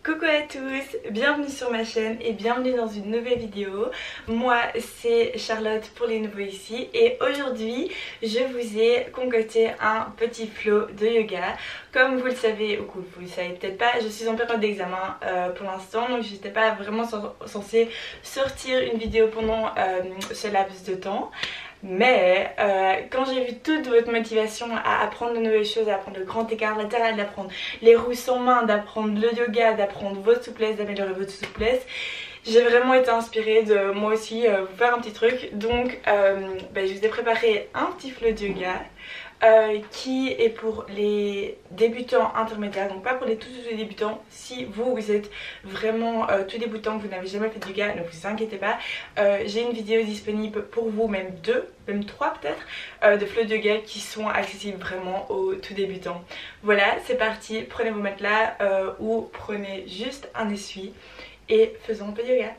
Coucou à tous, bienvenue sur ma chaîne et bienvenue dans une nouvelle vidéo. Moi c'est Charlotte pour les nouveaux ici et aujourd'hui je vous ai concocté un petit flow de yoga. Comme vous le savez, ou que vous le savez peut-être pas, je suis en période d'examen pour l'instant, donc je n'étais pas vraiment censée sortir une vidéo pendant ce laps de temps. Mais quand j'ai vu toute votre motivation à apprendre de nouvelles choses, à apprendre le grand écart latéral, d'apprendre les roues sans main, d'apprendre le yoga, d'apprendre votre souplesse, d'améliorer votre souplesse, j'ai vraiment été inspirée de moi aussi vous faire un petit truc. Donc je vous ai préparé un petit flow de yoga qui est pour les débutants intermédiaires, donc pas pour les tous débutants. Si vous êtes vraiment tout débutant, que vous n'avez jamais fait de yoga, ne vous inquiétez pas, j'ai une vidéo disponible pour vous, même deux, même trois peut-être, de flow de yoga qui sont accessibles vraiment aux tout débutants. Voilà, c'est parti, prenez vos matelas ou prenez juste un essuie et faisons un peu de yoga.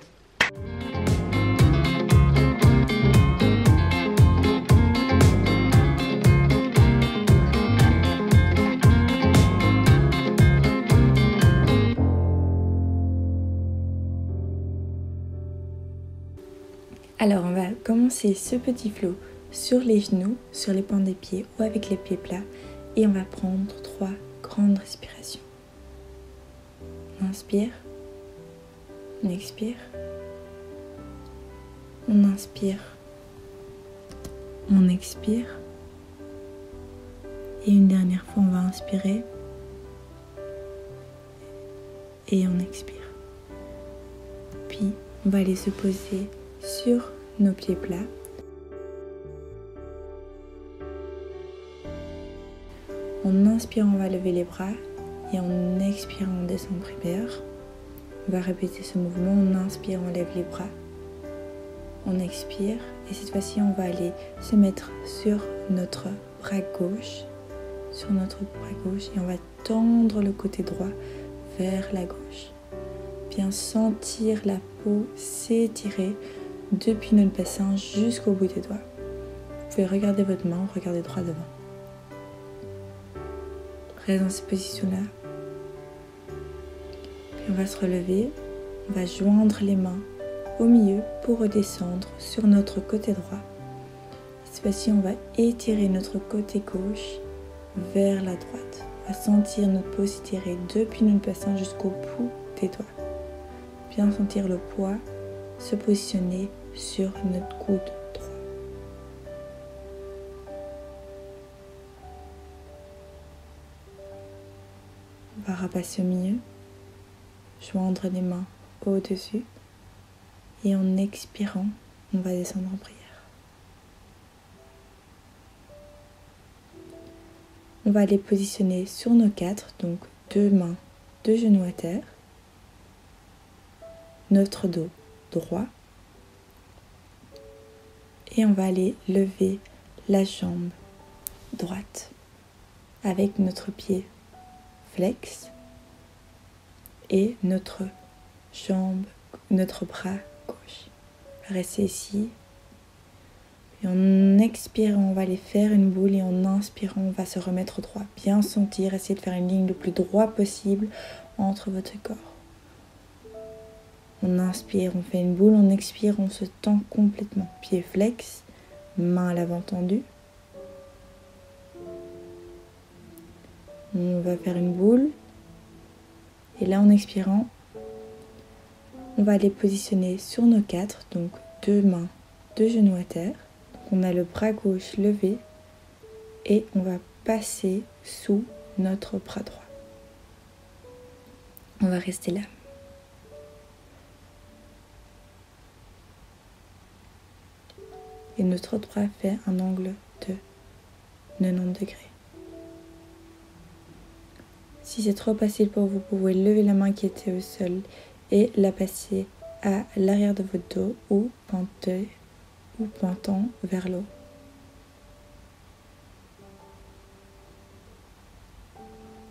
Alors on va commencer ce petit flow sur les genoux, sur les pointes des pieds ou avec les pieds plats et on va prendre 3 grandes respirations. On inspire, on expire, on inspire, on expire et une dernière fois on va inspirer et on expire. Puis on va aller se poser sur nos pieds plats. En inspirant, on va lever les bras et en expirant, on descend en primaire. On va répéter ce mouvement. On inspire, on lève les bras. On expire et cette fois-ci, on va aller se mettre sur notre bras gauche, et on va tendre le côté droit vers la gauche. Bien sentir la peau s'étirer depuis notre bassin jusqu'au bout des doigts. Vous pouvez regarder votre main, regardez droit devant. Reste dans cette position-là. Puis on va se relever, on va joindre les mains au milieu pour redescendre sur notre côté droit. Cette fois-ci, on va étirer notre côté gauche vers la droite. On va sentir notre peau s'étirer depuis notre bassin jusqu'au bout des doigts. Bien sentir le poids se positionner sur notre coude droit. On va repasser au milieu, joindre les mains au-dessus et en expirant, on va descendre en prière. On va les positionner sur nos quatre, donc 2 mains, 2 genoux à terre, notre dos droit. Et on va aller lever la jambe droite avec notre pied flex et notre bras gauche. On va rester ici. Et en expirant, on va aller faire une boule et en inspirant, on va se remettre droit. Bien sentir, essayer de faire une ligne le plus droit possible entre votre corps. On inspire, on fait une boule, on expire, on se tend complètement. Pied flex, main à l'avant tendue. On va faire une boule. Et là, en expirant, on va les positionner sur nos quatre. Donc 2 mains, 2 genoux à terre. Donc, on a le bras gauche levé. Et on va passer sous notre bras droit. On va rester là. Et notre autre bras fait un angle de 90 degrés. Si c'est trop facile pour vous, vous pouvez lever la main qui était au sol et la passer à l'arrière de votre dos ou pointant vers l'eau.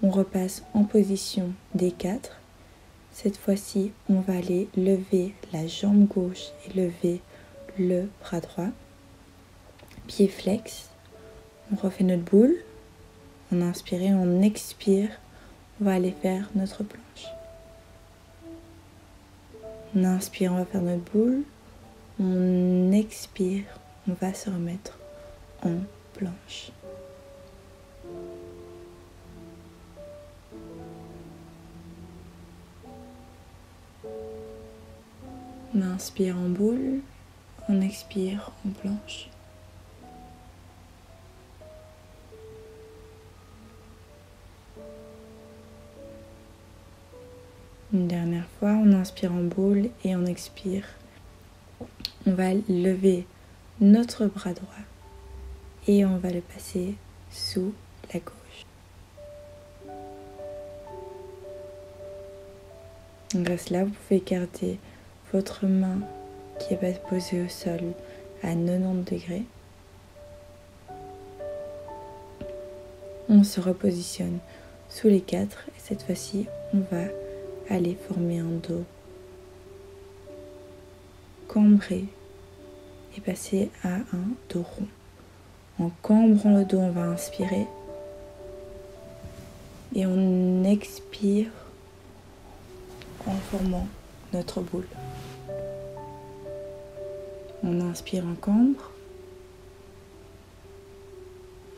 On repasse en position D4. Cette fois-ci, on va aller lever la jambe gauche et lever le bras droit. Pied flex, on refait notre boule, on inspire et on expire, on va aller faire notre planche. On inspire, on va faire notre boule. On expire, on va se remettre en planche. On inspire en boule, on expire en planche. Une dernière fois, on inspire en boule et on expire. On va lever notre bras droit et on va le passer sous la gauche. Grâce là, vous pouvez garder votre main qui est posée au sol à 90 degrés. On se repositionne sous les quatre et cette fois-ci, on va aller former un dos cambré et passer à un dos rond. En cambrant le dos, on va inspirer et on expire en formant notre boule. On inspire en cambre,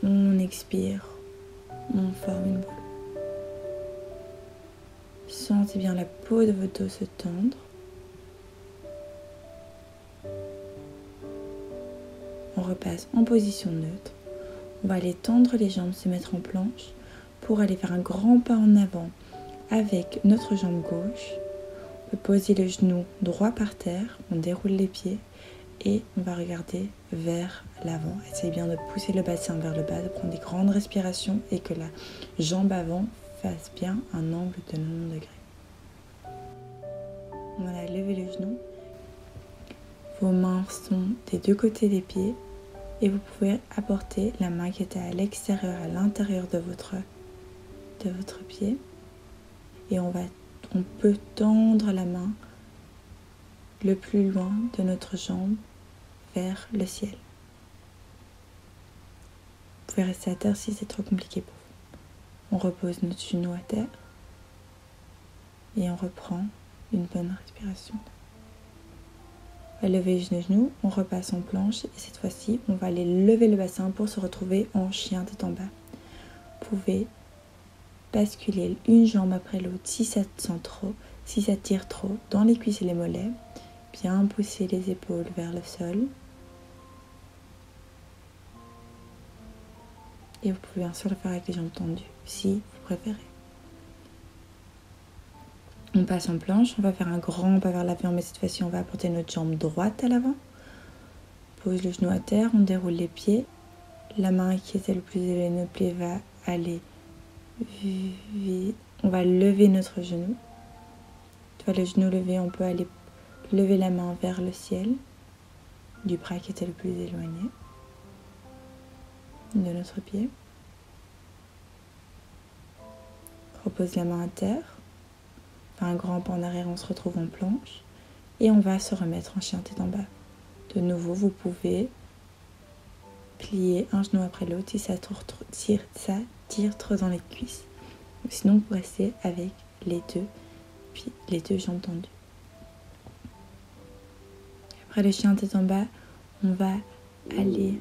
on expire, on forme une boule. Sentez bien la peau de votre dos se tendre. On repasse en position neutre. On va aller tendre les jambes, se mettre en planche pour aller faire un grand pas en avant avec notre jambe gauche. On peut poser le genou droit par terre, on déroule les pieds et on va regarder vers l'avant. Essayez bien de pousser le bassin vers le bas, de prendre des grandes respirations et que la jambe avant fasse bien un angle de 90 degrés. Voilà, levez le genou. Vos mains sont des deux côtés des pieds et vous pouvez apporter la main qui était à l'extérieur, à l'intérieur de votre pied. Et on peut tendre la main le plus loin de notre jambe vers le ciel. Vous pouvez rester à terre si c'est trop compliqué pour vous. On repose notre genou à terre et on reprend une bonne respiration. On va lever les genoux, on repasse en planche et cette fois-ci, on va aller lever le bassin pour se retrouver en chien tête en bas. Vous pouvez basculer une jambe après l'autre si ça sent trop, si ça tire trop dans les cuisses et les mollets. Bien pousser les épaules vers le sol. Et vous pouvez bien sûr le faire avec les jambes tendues, si vous préférez. On passe en planche, on va faire un grand pas vers l'avant, mais cette fois-ci on va apporter notre jambe droite à l'avant. Pose le genou à terre, on déroule les pieds. La main qui était le plus élevée de notre pied va aller. On va lever notre genou. Une fois le genou levé, on peut aller lever la main vers le ciel du bras qui était le plus éloigné de notre pied. Repose la main à terre. Un grand pas en arrière, on se retrouve en planche et on va se remettre en chien tête en bas. De nouveau, vous pouvez plier un genou après l'autre si ça tire trop dans les cuisses. Sinon, vous restez avec les deux jambes tendues. Après le chien tête en bas, on va aller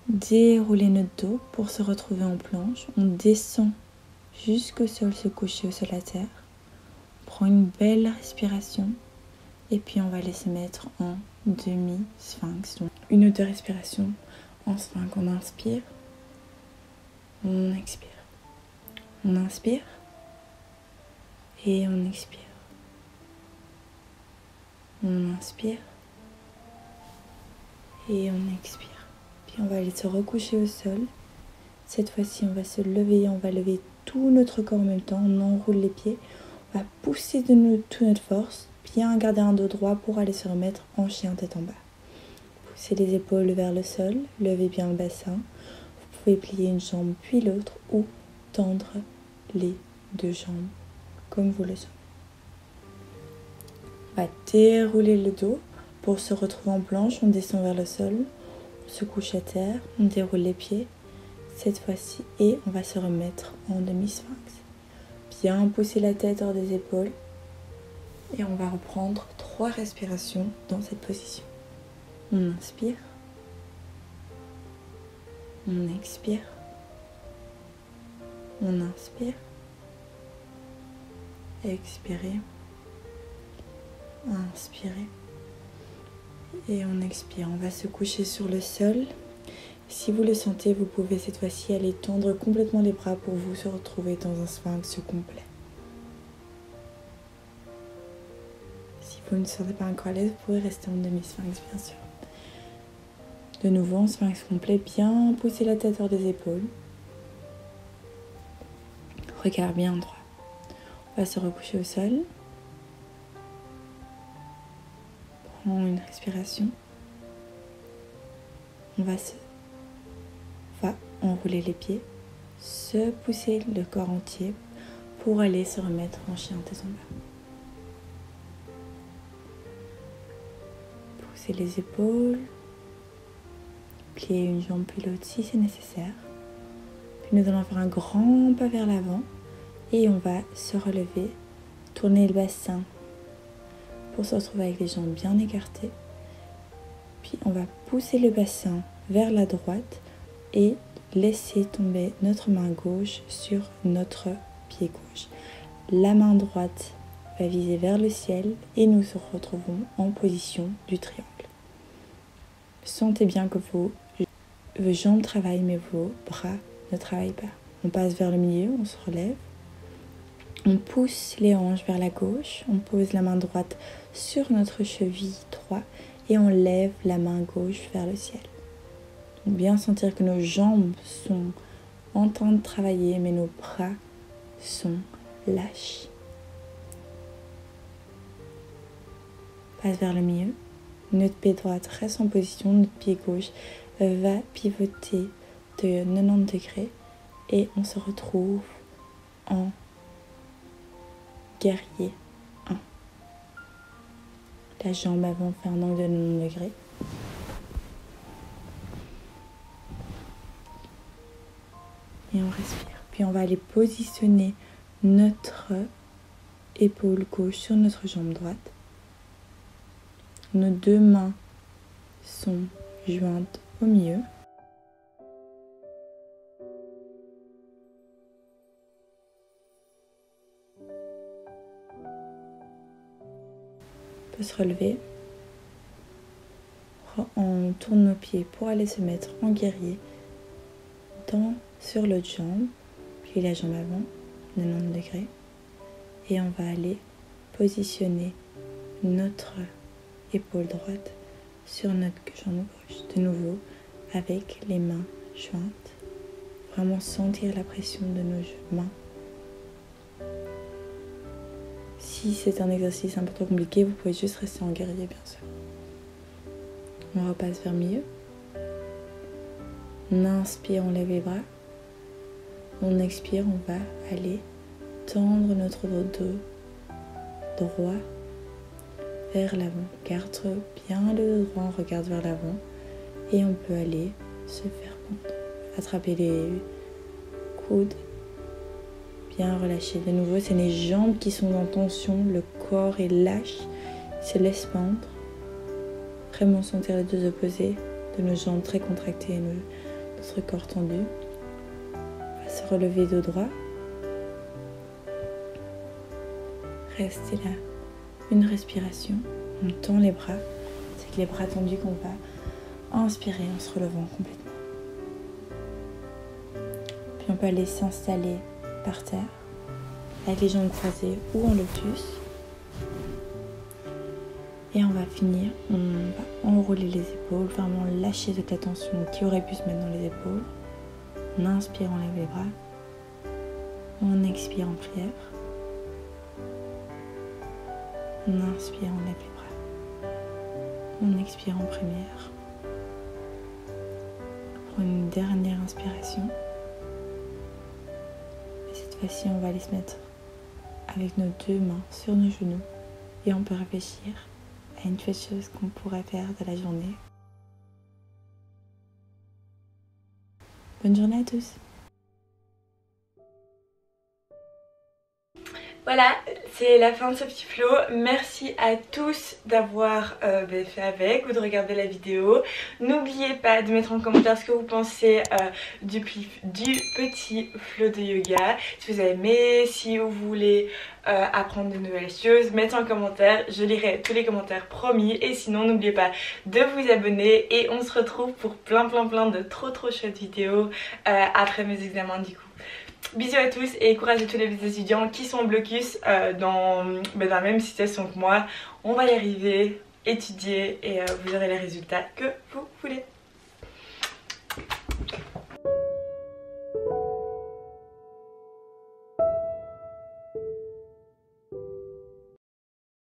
dérouler notre dos pour se retrouver en planche. On descend jusqu'au sol, se coucher au sol à terre. On prend une belle respiration et puis on va aller se mettre en demi-sphinx. Donc une ou deux respirations en sphinx. On inspire, on expire. On inspire et on expire. On inspire et on expire. Puis on va aller se recoucher au sol. Cette fois-ci, on va se lever, on va lever tout notre corps en même temps. On enroule les pieds, on va pousser de toute notre force, bien garder un dos droit pour aller se remettre en chien tête en bas. Poussez les épaules vers le sol, levez bien le bassin. Vous pouvez plier une jambe puis l'autre ou tendre les deux jambes comme vous le sentez. On va dérouler le dos pour se retrouver en planche. On descend vers le sol. On se couche à terre, on déroule les pieds cette fois-ci et on va se remettre en demi-sphinx. bien pousser la tête hors des épaules. Et on va reprendre 3 respirations dans cette position. On inspire. On expire. On inspire. Expirez. Inspirez. Et on expire. On va se coucher sur le sol. Si vous le sentez, vous pouvez cette fois-ci aller tendre complètement les bras pour vous se retrouver dans un sphinx complet. Si vous ne sentez pas encore à l'aise, vous pouvez rester en demi-sphinx, bien sûr. De nouveau, en sphinx complet, bien pousser la tête hors des épaules. Regard bien droit. On va se recoucher au sol. Prends une respiration. On va enrouler les pieds, se pousser le corps entier pour aller se remettre en chien tête en bas. Pousser les épaules, plier une jambe puis l'autre si c'est nécessaire. Puis nous allons faire un grand pas vers l'avant et on va se relever, tourner le bassin pour se retrouver avec les jambes bien écartées. Puis on va pousser le bassin vers la droite et laisser tomber notre main gauche sur notre pied gauche. La main droite va viser vers le ciel et nous nous retrouvons en position du triangle. Sentez bien que vos jambes travaillent mais vos bras ne travaillent pas. On passe vers le milieu, on se relève. On pousse les hanches vers la gauche, on pose la main droite sur notre cheville droite et on lève la main gauche vers le ciel. Donc bien sentir que nos jambes sont en train de travailler mais nos bras sont lâches. Passe vers le milieu. Notre pied droit reste en position, notre pied gauche va pivoter de 90 degrés et on se retrouve en guerrier 1. La jambe avant fait un angle de 90 degrés. Et on respire. Puis on va aller positionner notre épaule gauche sur notre jambe droite. Nos 2 mains sont jointes au milieu. On peut se relever. On tourne nos pieds pour aller se mettre en guerrier sur l'autre jambe, puis la jambe avant, 90 degrés. Et on va aller positionner notre épaule droite sur notre jambe gauche. De nouveau, avec les mains jointes. Vraiment sentir la pression de nos mains. Si c'est un exercice un peu trop compliqué, vous pouvez juste rester en guerrier, bien sûr. On repasse vers le milieu. On inspire, on lève les bras. On expire, on va aller tendre notre dos droit vers l'avant. Garde bien le dos droit, on regarde vers l'avant. Et on peut aller se faire pendre. Attraper les coudes. Bien relâcher. De nouveau, c'est les jambes qui sont en tension. Le corps est lâche. Il se laisse pendre. Vraiment sentir les deux opposés de nos jambes très contractées et notre corps tendu. On va se relever dos droit. Restez là. Une respiration. On tend les bras. C'est avec les bras tendus qu'on va inspirer en se relevant complètement. Puis on peut aller s'installer par terre avec les jambes croisées ou en lotus. Et on va finir, on va enrouler les épaules, vraiment lâcher toute la tension qui aurait pu se mettre dans les épaules. On inspire, on lève les bras. On expire en prière. On inspire, on lève les bras. On expire en prière. Pour une dernière inspiration. Et cette fois-ci, on va aller se mettre avec nos 2 mains sur nos genoux. Et on peut réfléchir à une seule chose qu'on pourrait faire de la journée. Bonne journée à tous! Voilà, c'est la fin de ce petit flow. Merci à tous d'avoir fait avec ou de regarder la vidéo. N'oubliez pas de mettre en commentaire ce que vous pensez du petit flow de yoga. Si vous avez aimé, si vous voulez apprendre de nouvelles choses, mettez en commentaire. Je lirai tous les commentaires, promis. Et sinon, n'oubliez pas de vous abonner. Et on se retrouve pour plein de trop chouettes vidéos après mes examens du coup. Bisous à tous et courage à tous les étudiants qui sont en blocus dans la même situation que moi. On va y arriver, étudier et vous aurez les résultats que vous voulez.